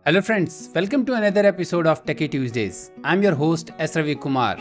Hello friends, welcome to another episode of Techie Tuesdays. I'm your host S. Ravi Kumar.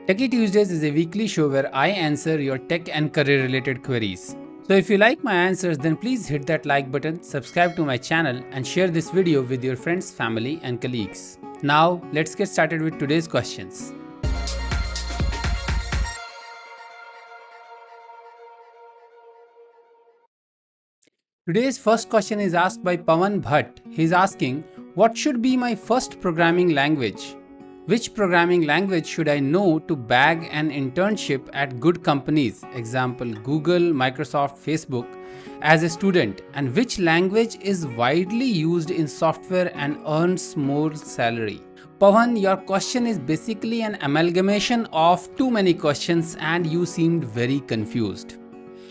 Techie Tuesdays is a weekly show where I answer your tech and career related queries. So if you like my answers, then please hit that like button, subscribe to my channel and share this video with your friends, family and colleagues. Now let's get started with today's questions. Today's first question is asked by Pawan Bhatt. He's asking, what should be my first programming language? Which programming language should I know to bag an internship at good companies, example Google, Microsoft, Facebook, as a student? And which language is widely used in software and earns more salary? Pawan, your question is basically an amalgamation of too many questions and you seemed very confused.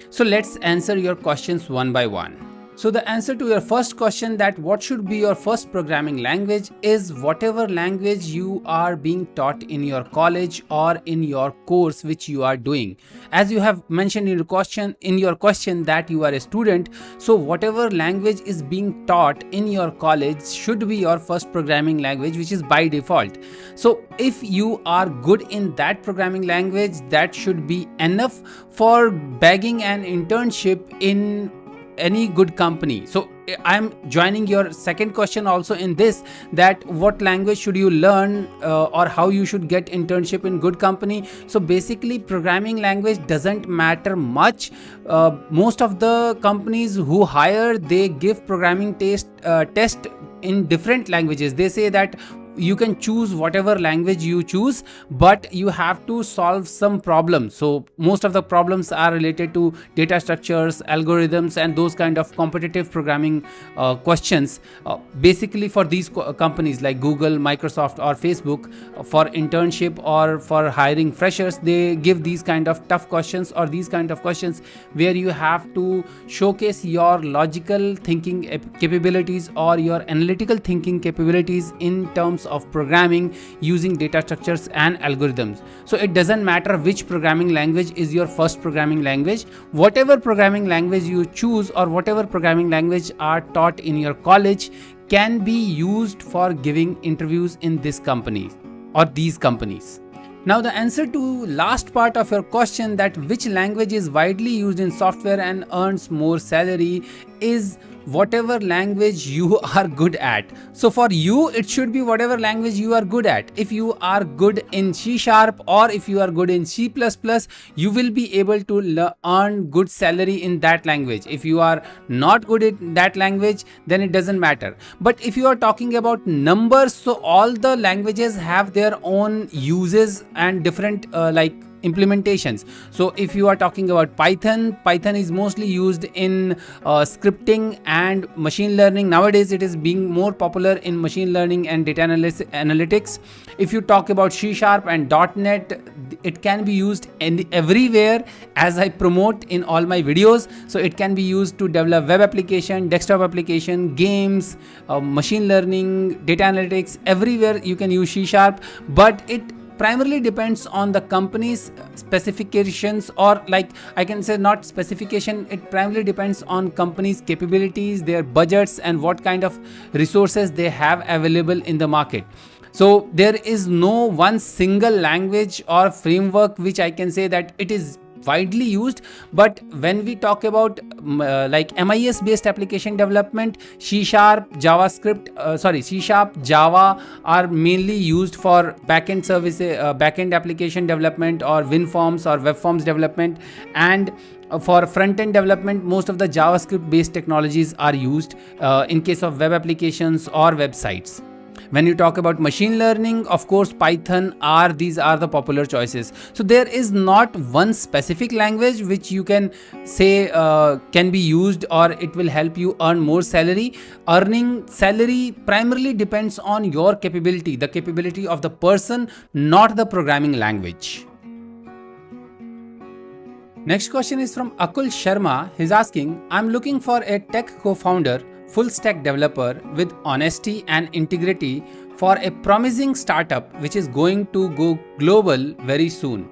So let's answer your questions one by one. So the answer to your first question, that what should be your first programming language, is whatever language you are being taught in your college or in your course which you are doing. As you have mentioned in your question that you are a student, so whatever language is being taught in your college should be your first programming language, which is by default. So if you are good in that programming language, that should be enough for bagging an internship in any good company. So I'm joining your second question also in this, that what language should you learn or how you should get internship in good company. So basically programming language doesn't matter much. Most of the companies who hire, they give programming test in different languages. They say that you can choose whatever language you choose, but you have to solve some problems. So most of the problems are related to data structures, algorithms and those kind of competitive programming questions. Basically for these companies like Google, Microsoft or Facebook, for internship or for hiring freshers, they give these kind of tough questions or these kind of questions where you have to showcase your logical thinking capabilities or your analytical thinking capabilities in terms of programming using data structures and algorithms. So it doesn't matter which programming language is your first programming language. Whatever programming language you choose or whatever programming language are taught in your college can be used for giving interviews in this company or these companies. Now the answer to last part of your question, that which language is widely used in software and earns more salary, is whatever language you are good at. So for you, it should be whatever language you are good at. If you are good in C# or if you are good in C++, you will be able to earn good salary in that language. If you are not good in that language, then it doesn't matter. But if you are talking about numbers, so all the languages have their own uses and different implementations. So if you are talking about Python is mostly used in scripting and machine learning. Nowadays it is being more popular in machine learning and data analytics. If you talk about C# and .NET, it can be used everywhere, as I promote in all my videos. So it can be used to develop web application, desktop application, games, machine learning, data analytics. Everywhere you can use C#, but it primarily depends on the company's specifications, or I can say not specification, it primarily depends on company's capabilities, their budgets and what kind of resources they have available in the market. So there is no one single language or framework which I can say that it is widely used. But when we talk about MIS based application development, C#, JavaScript, C#, Java are mainly used for backend services, backend application development or WinForms or web forms development. And for front-end development, most of the JavaScript based technologies are used in case of web applications or websites. When you talk about machine learning, of course, Python these are the popular choices. So there is not one specific language which you can say can be used or it will help you earn more salary. Earning salary primarily depends on your capability, the capability of the person, not the programming language. Next question is from Akul Sharma. He's asking, I'm looking for a tech co-founder, full stack developer with honesty and integrity for a promising startup which is going to go global very soon.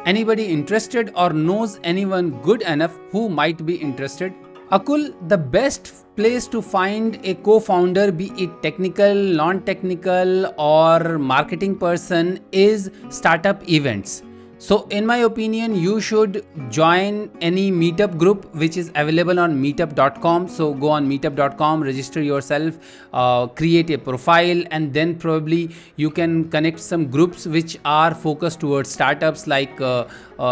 Anybody interested or knows anyone good enough who might be interested? Akul, the best place to find a co-founder, be it technical, non-technical, or marketing person, is startup events. So in my opinion, you should join any meetup group which is available on meetup.com. So go on meetup.com, register yourself, create a profile, and then probably you can connect some groups which are focused towards startups, like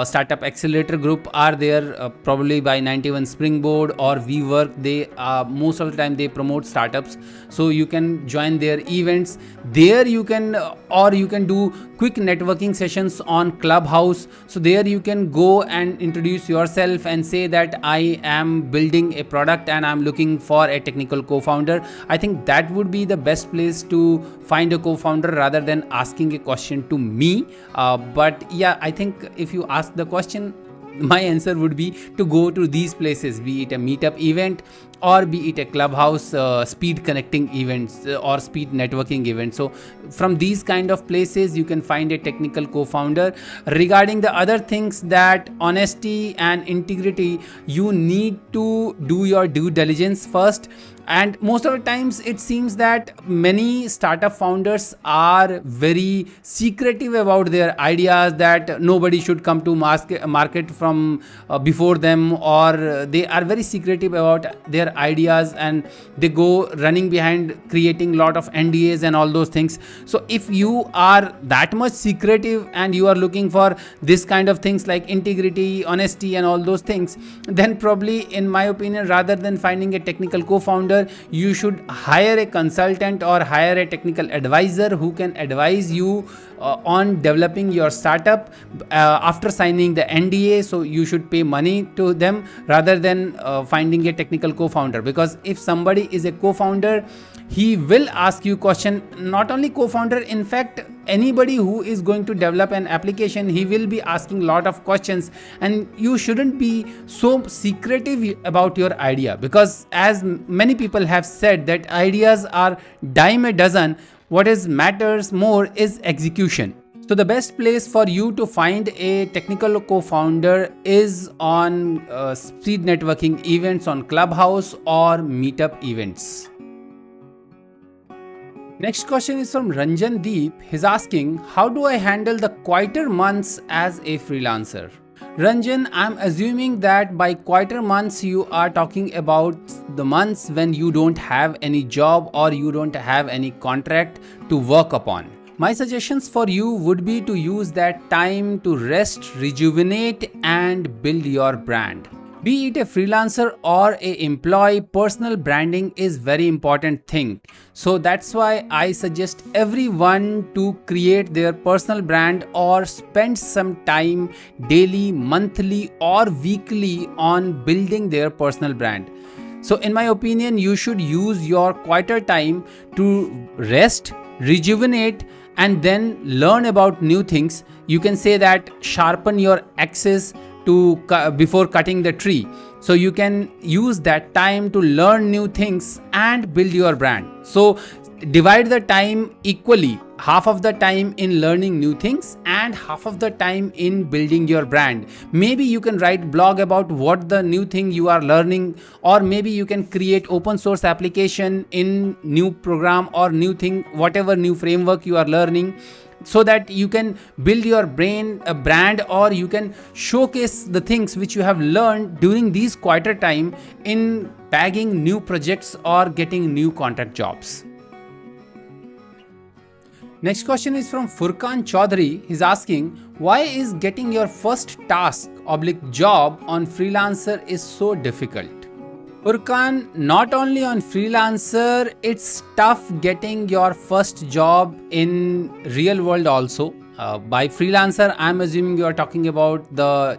Startup Accelerator group are there, probably by 91 Springboard or WeWork. They most of the time they promote startups, so you can join their events there. You can or you can do quick networking sessions on Clubhouse. So there you can go and introduce yourself and say that I am building a product and I'm looking for a technical co-founder. I think that would be the best place to find a co-founder rather than asking a question to me. But yeah, I think if you ask the question, my answer would be to go to these places, be it a meetup event or be it a Clubhouse speed connecting events or speed networking event. So from these kind of places you can find a technical co-founder. Regarding the other things, that honesty and integrity, you need to do your due diligence first. And most of the times it seems that many startup founders are very secretive about their ideas, that nobody should come to market from before them, or they are very secretive about their ideas and they go running behind creating lot of NDAs and all those things. So if you are that much secretive and you are looking for this kind of things like integrity, honesty and all those things, then probably in my opinion, rather than finding a technical co-founder, you should hire a consultant or hire a technical advisor who can advise you on developing your startup after signing the NDA. So you should pay money to them rather than finding a technical co-founder, because if somebody is a co-founder, he will ask you question. Not only co-founder, in fact anybody who is going to develop an application, he will be asking lot of questions, and you shouldn't be so secretive about your idea, because as many people have said that ideas are dime a dozen. What is matters more is execution. So the best place for you to find a technical co-founder is on speed networking events on Clubhouse or meetup events. Next question is from Ranjan Deep. He's asking, how do I handle the quieter months as a freelancer? Ranjan, I'm assuming that by quieter months you are talking about the months when you don't have any job or you don't have any contract to work upon. My suggestions for you would be to use that time to rest, rejuvenate and build your brand. Be it a freelancer or a employee, personal branding is very important thing. So that's why I suggest everyone to create their personal brand or spend some time daily, monthly or weekly on building their personal brand. So in my opinion, you should use your quieter time to rest, rejuvenate and then learn about new things. You can say that sharpen your axes before cutting the tree. So you can use that time to learn new things and build your brand. So divide the time equally, half of the time in learning new things and half of the time in building your brand. Maybe you can write blog about what the new thing you are learning, or maybe you can create open source application in new program or new thing, whatever new framework you are learning, so that you can build your brand, or you can showcase the things which you have learned during these quieter time in bagging new projects or getting new contract jobs. Next question is from Furkan Chaudhary. He's asking, why is getting your first task / job on Freelancer is so difficult? Furkan, not only on Freelancer, it's tough getting your first job in real world also. By Freelancer, I'm assuming you are talking about the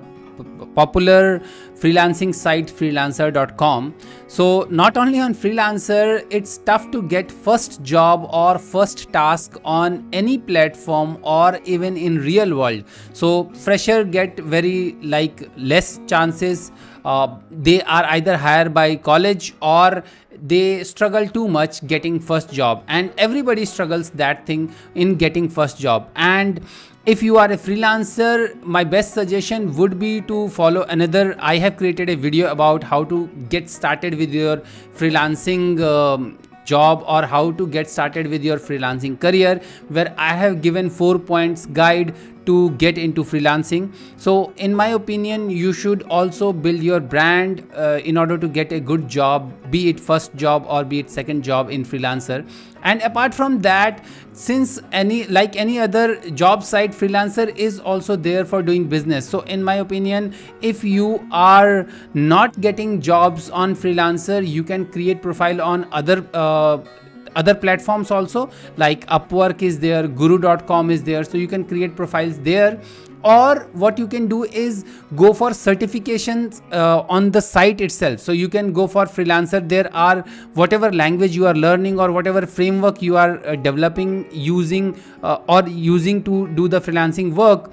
popular freelancing site freelancer.com. So not only on Freelancer, it's tough to get first job or first task on any platform or even in real world. So fresher get very less chances. They are either hired by college or they struggle too much getting first job, and everybody struggles that thing in getting first job. And If you are a freelancer, my best suggestion would be to follow another. I have created a video about how to get started with your freelancing job, or how to get started with your freelancing career, where I have given 4 points guide to get into freelancing. So in my opinion, you should also build your brand in order to get a good job, be it first job or be it second job in freelancer. And apart from that, since any other job site, freelancer is also there for doing business. So in my opinion, if you are not getting jobs on freelancer, you can create profile on other platforms also, like Upwork is there, guru.com is there, so you can create profiles there. Or what you can do is go for certifications on the site itself. So you can go for freelancer, there are whatever language you are learning or whatever framework you are developing using or using to do the freelancing work,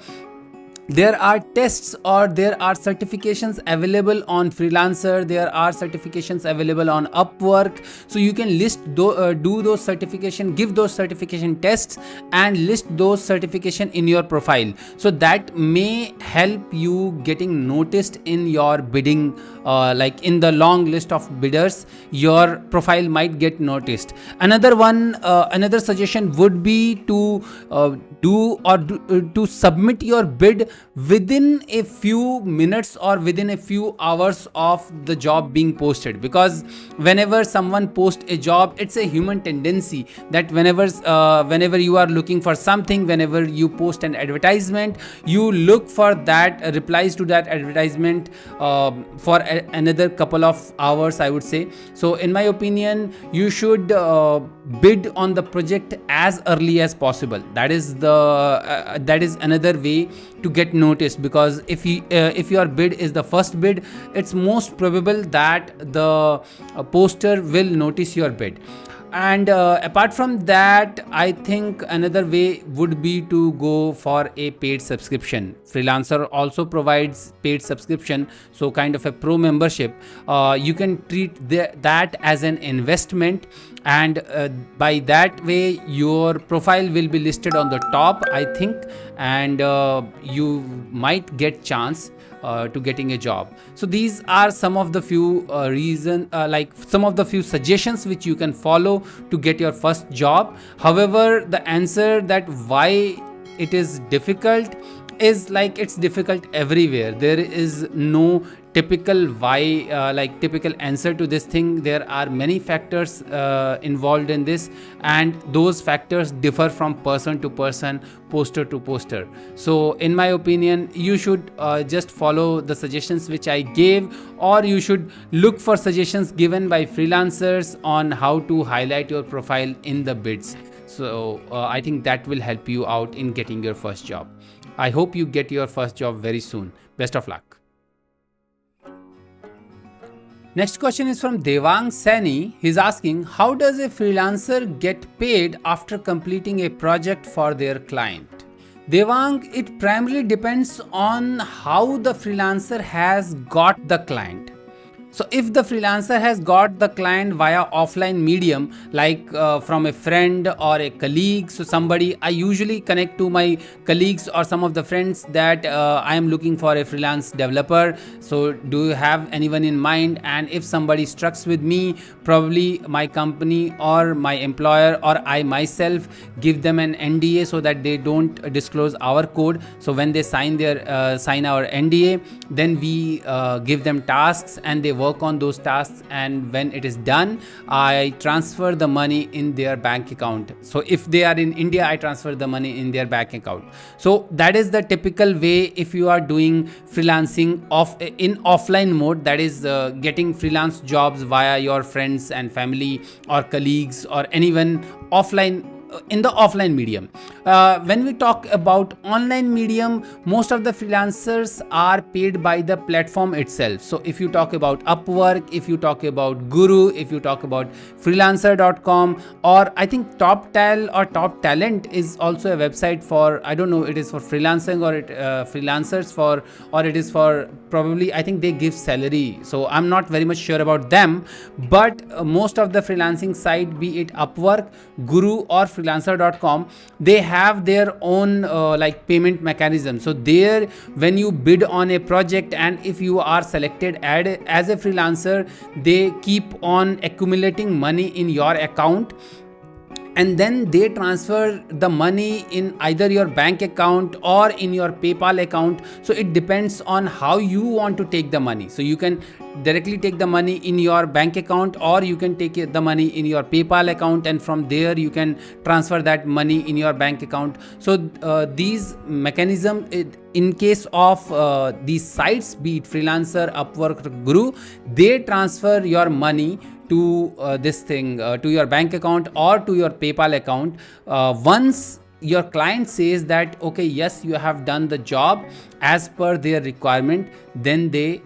there are tests or there are certifications available on freelancer, there are certifications available on Upwork. So you can do those certification, give those certification tests and list those certification in your profile, so that may help you getting noticed in your bidding, like in the long list of bidders, your profile might get noticed. Another suggestion would be to to submit your bid within a few minutes or within a few hours of the job being posted, because whenever someone posts a job, it's a human tendency that whenever you are looking for something, whenever you post an advertisement, you look for that replies to that advertisement for another couple of hours, I would say. So in my opinion, you should bid on the project as early as possible. That is another way to get noticed, because if your bid is the first bid, it's most probable that the poster will notice your bid. And apart from that, I think another way would be to go for a paid subscription. Freelancer also provides paid subscription, so kind of a pro membership. You can treat that as an investment, and by that way your profile will be listed on the top, I think, and you might get chance to getting a job. So these are some of the few some of the few suggestions which you can follow to get your first job. However, the answer that why it is difficult is like it's difficult everywhere. There is no typical typical answer to this thing. There are many factors involved in this, and those factors differ from person to person, poster to poster. So in my opinion, you should just follow the suggestions which I gave, or you should look for suggestions given by freelancers on how to highlight your profile in the bids. So I think that will help you out in getting your first job. I hope you get your first job very soon. Best of luck. Next question is from Devang Sani. He's asking, how does a freelancer get paid after completing a project for their client? Devang, it primarily depends on how the freelancer has got the client. So if the freelancer has got the client via offline medium, like from a friend or a colleague, so somebody, I usually connect to my colleagues or some of the friends that I am looking for a freelance developer. So do you have anyone in mind? And if somebody strikes with me, probably my company or my employer or I myself give them an NDA so that they don't disclose our code. So when they sign our NDA, then we give them tasks and they work on those tasks, and when it is done, I transfer the money in their bank account. So if they are in India, I transfer the money in their bank account. So that is the typical way if you are doing freelancing in offline mode, that is getting freelance jobs via your friends and family or colleagues or anyone offline, in the offline medium. When we talk about online medium, most of the freelancers are paid by the platform itself. So if you talk about Upwork, if you talk about Guru, if you talk about freelancer.com, or I think TopTal or Top Talent is also a website for, I don't know, it is for freelancing or freelancers for, or it is for probably, I think they give salary. So I'm not very much sure about them, but most of the freelancing site, be it Upwork, Guru or freelancer.com, they have their own like payment mechanism. So there, when you bid on a project and if you are selected as a freelancer, they keep on accumulating money in your account, and then they transfer the money in either your bank account or in your PayPal account. So it depends on how you want to take the money. So you can directly take the money in your bank account, or you can take the money in your PayPal account, and from there you can transfer that money in your bank account. So these mechanism, in case of these sites, be it Freelancer, Upwork, Guru, they transfer your money to this thing, to your bank account or to your PayPal account. Once your client says that, okay, yes, you have done the job as per their requirement, then they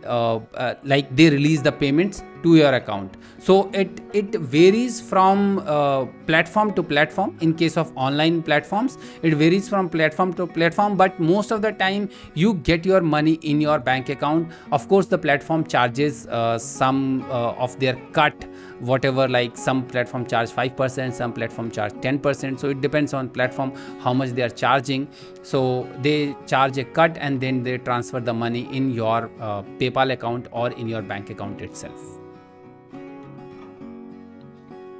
they release the payments to your account. So it varies from platform to platform. In case of online platforms, it varies from platform to platform, but most of the time you get your money in your bank account. Of course, the platform charges some of their cut, whatever, like some platform charge 5%, some platform charge 10%. So it depends on platform how much they are charging. So they charge a cut and then they transfer the money in your PayPal account or in your bank account itself.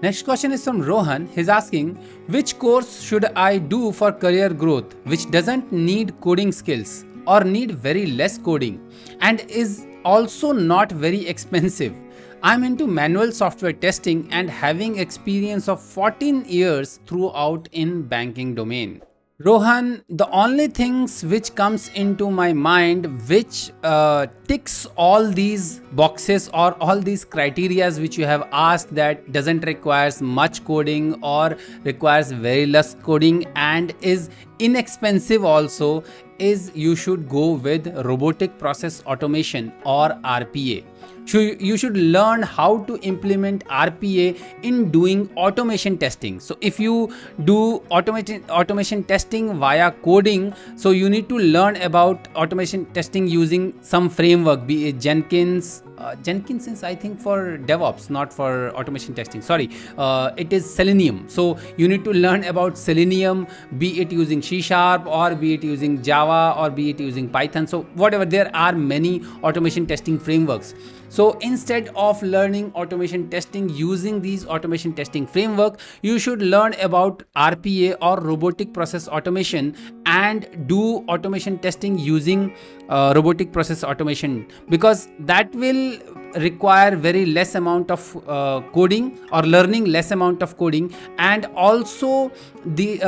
Next question is from Rohan. He's asking, which course should I do for career growth which doesn't need coding skills or need very less coding and is also not very expensive? I'm into manual software testing and having experience of 14 years throughout in banking domain. Rohan, the only things which comes into my mind which ticks all these boxes or all these criterias which you have asked, that doesn't requires much coding or requires very less coding and is inexpensive also, is you should go with robotic process automation or RPA. You should learn how to implement RPA in doing automation testing. So if you do automation testing via coding, so you need to learn about automation testing using some framework, be it Jenkins. Jenkins is, I think, for DevOps, not for automation testing. Sorry, it is Selenium. So you need to learn about Selenium, be it using C# or be it using Java or be it using Python. So whatever, there are many automation testing frameworks. So instead of learning automation testing using these automation testing framework, you should learn about RPA or robotic process automation and do automation testing using robotic process automation, because that will require very less amount of coding or learning less amount of coding, and also they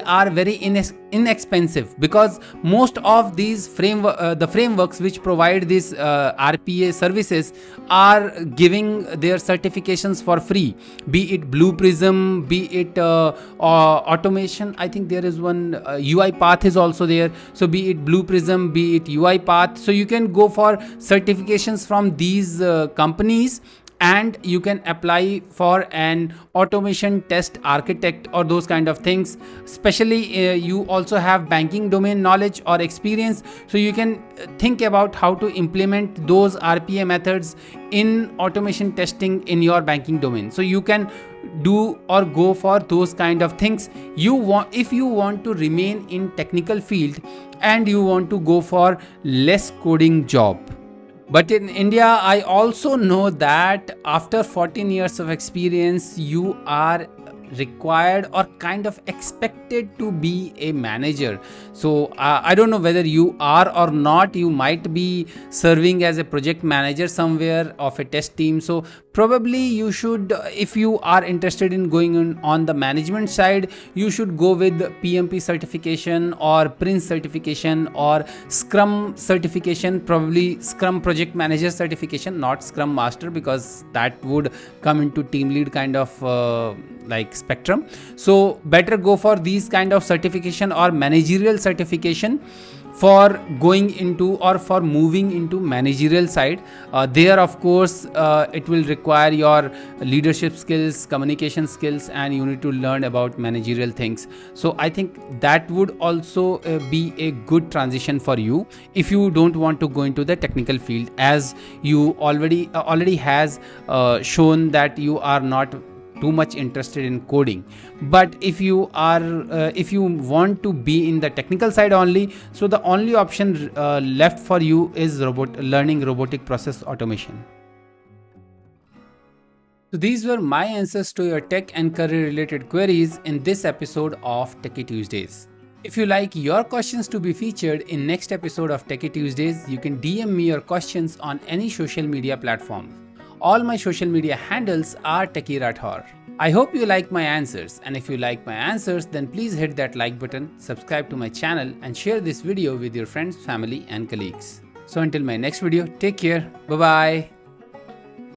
are very inexpensive, because most of these the frameworks which provide these RPA services are giving their certifications for free, be it Blue Prism, be it automation. I think there is one UiPath is also there. So be it Blue Prism, be it UiPath. So you can go for certifications from these companies, and you can apply for an automation test architect or those kind of things. Especially you also have banking domain knowledge or experience, so you can think about how to implement those RPA methods in automation testing in your banking domain. So you can do or go for those kind of things. If you want to remain in technical field and you want to go for less coding job. But in India, I also know that after 14 years of experience, you are required or kind of expected to be a manager. So I don't know whether you are or not. You might be serving as a project manager somewhere of a test team. So probably you should, if you are interested in going on the management side, you should go with PMP certification or Prince certification or Scrum certification, probably Scrum project manager certification, not Scrum master, because that would come into team lead kind of spectrum. So better go for these kind of certification or managerial certification for going into or for moving into managerial side. There of course it will require your leadership skills, communication skills, and you need to learn about managerial things. So I think that would also be a good transition for you if you don't want to go into the technical field, as you already has shown that you are not too much interested in coding. But if you want to be in the technical side only, so the only option left for you is learning robotic process automation. So these were my answers to your tech and career related queries in this episode of Techie Tuesdays. If you like your questions to be featured in next episode of Techie Tuesdays, you can DM me your questions on any social media platform. All my social media handles are Techie Rathor. I hope you like my answers, and if you like my answers, then please hit that like button, subscribe to my channel and share this video with your friends, family and colleagues. So until my next video, take care. Bye bye.